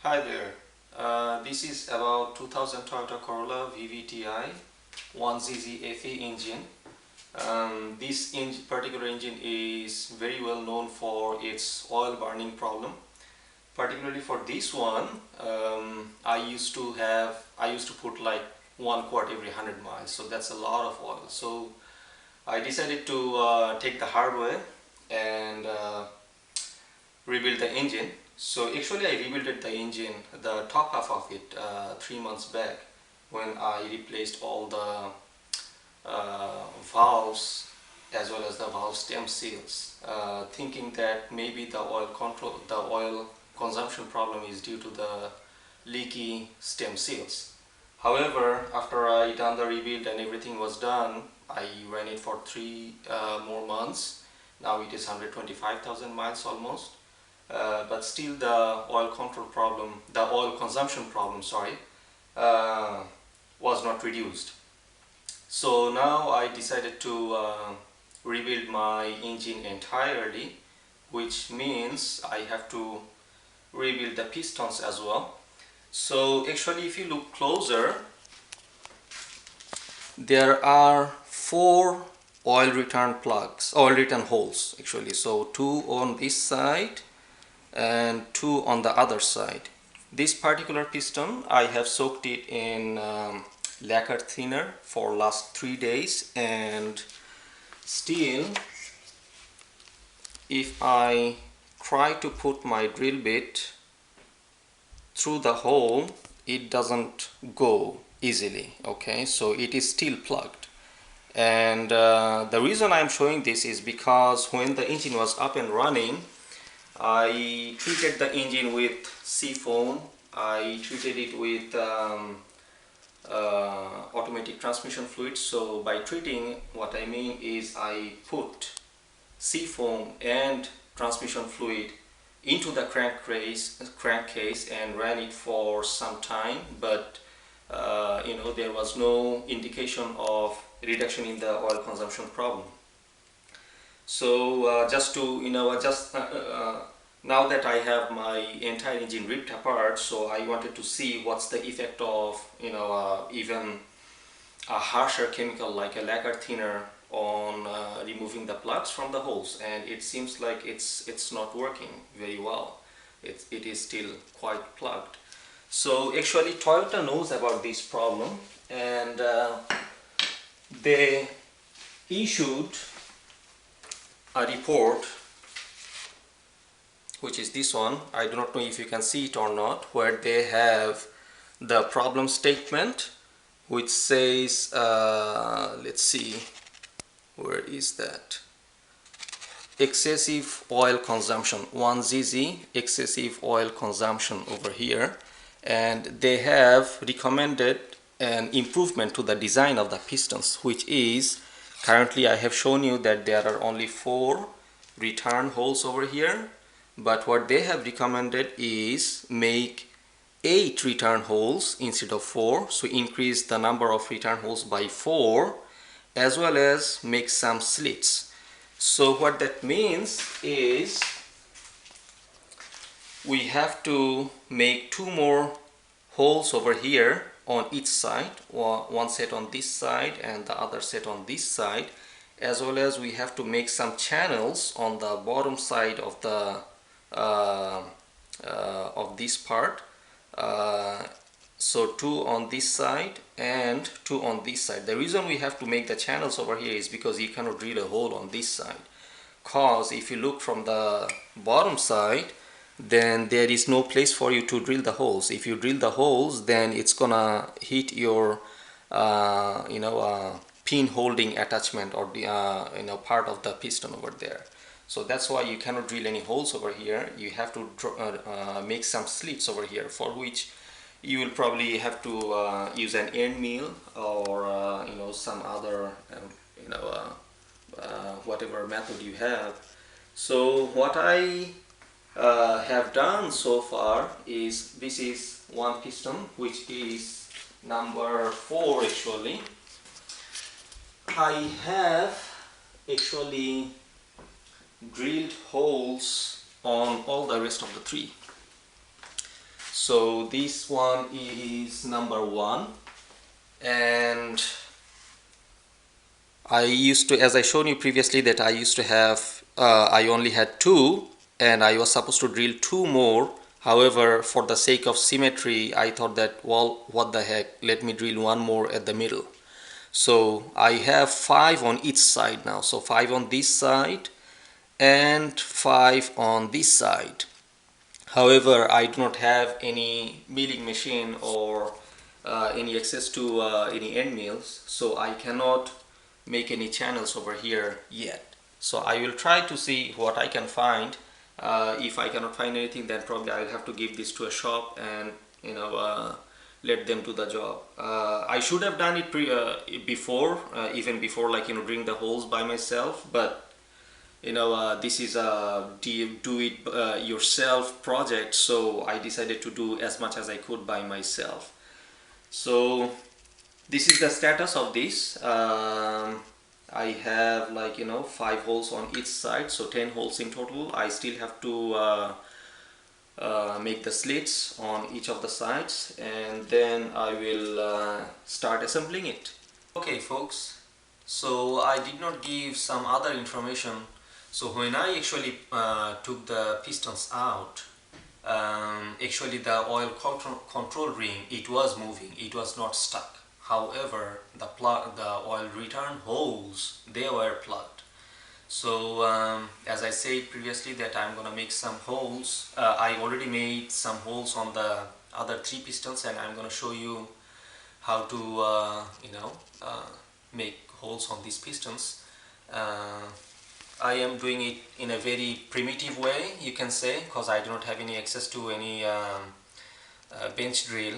Hi there. This is about 2000 Toyota Corolla VVTi 1ZZ FE engine. This particular engine is very well known for its oil burning problem. Particularly for this one, I used to put like 1 quart every 100 miles, so that's a lot of oil. So I decided to take the hard way and rebuild the engine. So actually I rebuilt the engine, the top half of it, 3 months back when I replaced all the valves as well as the valve stem seals, thinking that maybe the oil consumption problem is due to the leaky stem seals. However, after I done the rebuild and everything was done, I ran it for 3 more months. Now it is 125,000 miles almost. But still the oil consumption problem, was not reduced. So now I decided to rebuild my engine entirely, which means I have to rebuild the pistons as well. So actually if you look closer, there are 4 oil return holes actually. So 2 on this side and 2 on the other side. This particular piston, I have soaked it in lacquer thinner for last 3 days, and still if I try to put my drill bit through the hole, it doesn't go easily. Okay, so it is still plugged. And the reason I'm showing this is because when the engine was up and running, I treated the engine with seafoam. I treated it with automatic transmission fluid. So by treating, what I mean is I put seafoam and transmission fluid into the crankcase and ran it for some time, but there was no indication of reduction in the oil consumption problem. So now that I have my entire engine ripped apart, so I wanted to see what's the effect of even a harsher chemical like a lacquer thinner on removing the plugs from the holes, and it seems like it's not working very well. It is still quite plugged. So actually Toyota knows about this problem, and they issued a report, which is this one. I do not know if you can see it or not, where they have the problem statement, which says let's see, where is that? Excessive oil consumption, 1ZZ, excessive oil consumption over here, and they have recommended an improvement to the design of the pistons, which is, currently I have shown you that there are only 4 return holes over here, but what they have recommended is make 8 return holes instead of 4, so increase the number of return holes by 4, as well as make some slits. So what that means is we have to make 2 more holes over here on each side, or one set on this side and the other set on this side, as well as we have to make some channels on the bottom side of the of this part. So 2 on this side and 2 on this side. The reason we have to make the channels over here is because you cannot drill a hole on this side, cause if you look from the bottom side, then there is no place for you to drill the holes. If you drill the holes, then it's gonna hit your pin holding attachment, or the part of the piston over there. So that's why you cannot drill any holes over here. You have to make some slits over here, for which you will probably have to use an end mill or some other whatever method you have. So what I have done so far is, this is one piston, which is number 4 actually. I have actually drilled holes on all the rest of the 3. So this one is number 1, and I used to, as I shown you previously, that I used to have, I only had 2 and I was supposed to drill 2 more. However, for the sake of symmetry, I thought that, well, what the heck, let me drill 1 more at the middle. So I have 5 on each side now. So 5 on this side and 5 on this side. However, I do not have any milling machine or any access to any end mills, so I cannot make any channels over here yet. So I will try to see what I can find. If I cannot find anything, then probably I will have to give this to a shop and let them do the job. I should have done it before, even before, like drilling the holes by myself, but this is a do it yourself project, so I decided to do as much as I could by myself. So this is the status of this. I have 5 holes on each side, so 10 holes in total. I still have to make the slits on each of the sides, and then I will start assembling it. Okay folks, so I did not give some other information. So when I actually took the pistons out, actually the oil control ring, it was moving, it was not stuck. However, the oil return holes, they were plugged. So as I said previously that I'm gonna make some holes. I already made some holes on the other 3 pistons, and I'm gonna show you how to make holes on these pistons. I am doing it in a very primitive way, you can say, because I do not have any access to any bench drill.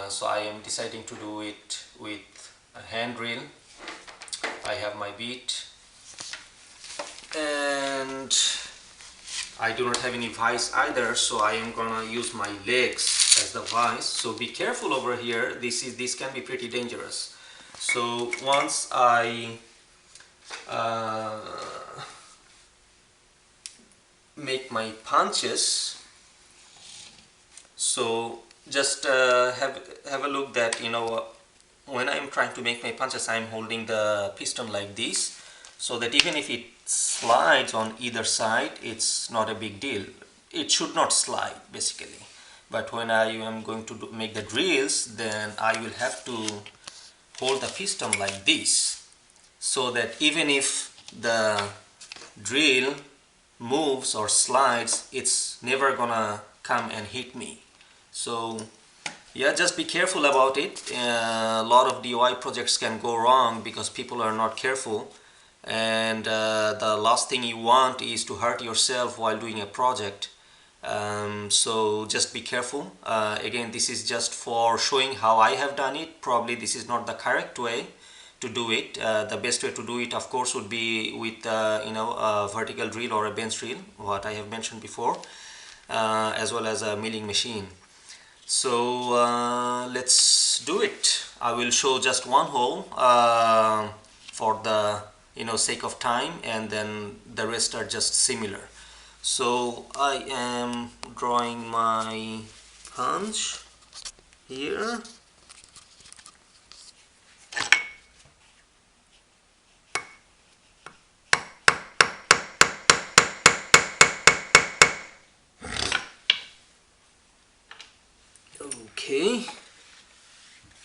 So I am deciding to do it with a hand drill. I have my bit, and I do not have any vise either, so I am gonna use my legs as the vise. So be careful over here. This can be pretty dangerous. So once I make my punches, so just have a look that when I'm trying to make my punches, I'm holding the piston like this, so that even if it slides on either side, it's not a big deal. It should not slide basically, but when I am going to make the drills, then I will have to hold the piston like this, so that even if the drill moves or slides, it's never gonna come and hit me. So yeah, just be careful about it. A lot of DIY projects can go wrong because people are not careful, and the last thing you want is to hurt yourself while doing a project. So just be careful. Again, this is just for showing how I have done it. Probably this is not the correct way to do it. The best way to do it, of course, would be with a vertical drill or a bench drill, what I have mentioned before, as well as a milling machine. So let's do it. I will show just one hole for the sake of time, and then the rest are just similar. So I am drawing my punch here. Okay,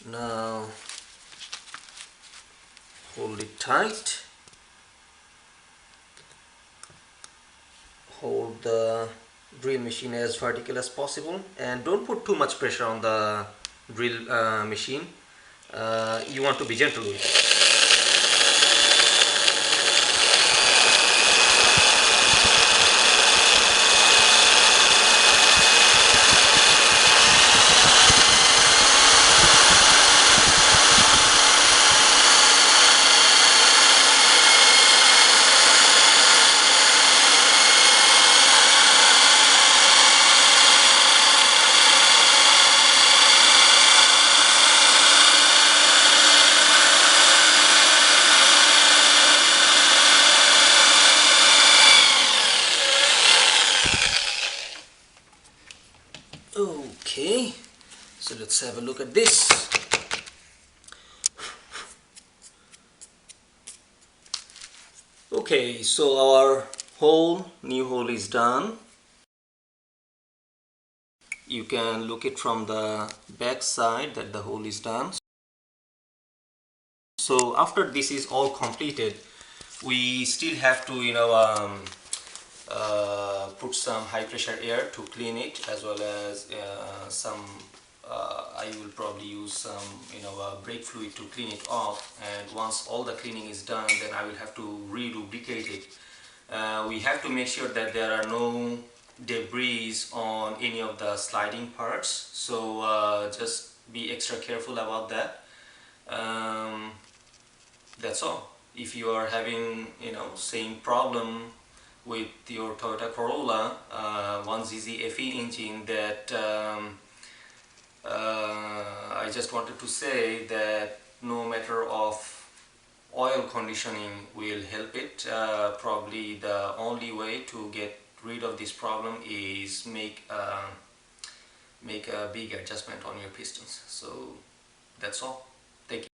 now hold it tight, hold the drill machine as vertical as possible, and don't put too much pressure on the drill machine. You want to be gentle with it. Okay, so let's have a look at this. Okay, so our new hole is done. You can look it from the back side that the hole is done. So after this is all completed, we still have to put some high pressure air to clean it, as well as I will probably use some brake fluid to clean it off. And once all the cleaning is done, then I will have to re-lubricate it. We have to make sure that there are no debris on any of the sliding parts, so just be extra careful about that. That's all. If you are having same problem with your Toyota Corolla 1ZZ FE engine, that I just wanted to say that no matter of oil conditioning will help it. Probably the only way to get rid of this problem is make a big adjustment on your pistons. So that's all. Thank you.